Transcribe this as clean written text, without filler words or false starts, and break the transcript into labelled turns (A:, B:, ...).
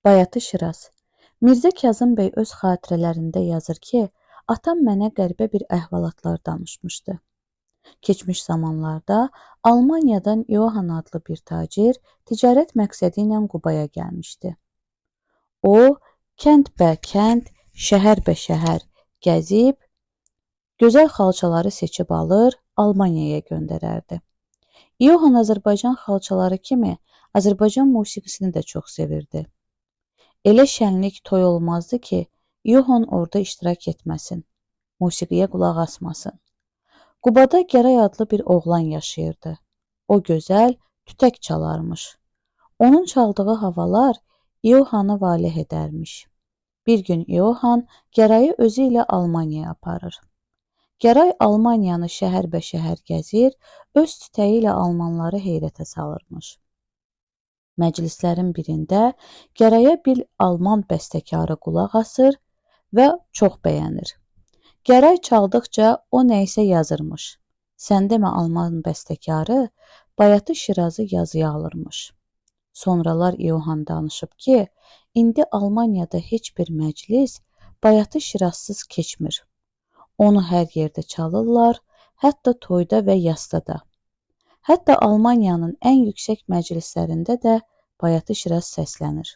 A: Bayatı Şiraz. Mirzə Kazım bəy öz xatirələrində yazır ki, atam mənə qəribə bir əhvalatlar danışmışdı. Keçmiş zamanlarda Almaniyadan Johann adlı bir tacir ticarət məqsədi ilə Qubaya gəlmişdi. O, kənd bə kənd, şəhər bə şəhər gəzib, gözəl xalçaları seçib alır, Almaniyaya göndərərdi. Johann Azərbaycan xalçaları kimi Azərbaycan musiqisini də çox sevirdi. Elə şənlik toy olmazdı ki, Johann orada iştirak etməsin, musiqiyə qulaq asmasın. Qubada Gəray adlı bir oğlan yaşayırdı. O gözəl, tütək çalarmış. Onun çaldığı havalar Johannı valeh edərmiş. Bir gün Johann Gərayı özü ilə Almaniyaya aparır. Gəray Almaniyanı şəhər bə şəhər gəzir, öz tütəyi ilə almanları heyrətə salırmış. Məclislərin birində Gəraya bir alman bəstəkarı qulaq asır və çox bəyənir. Gəray çaldıqca o nəyisə yazırmış. Sən demə alman bəstəkarı Bayatı Şirazı yazıya alırmış. Sonralar Johann danışıb ki, indi Almaniyada heç bir məclis Bayatı Şirazsız keçmir. Onu hər yerdə çalırlar, hətta toyda və yasda da. Hətta Almaniyanın ən yüksək məclislərində də Bayatı Şiraz səslənir.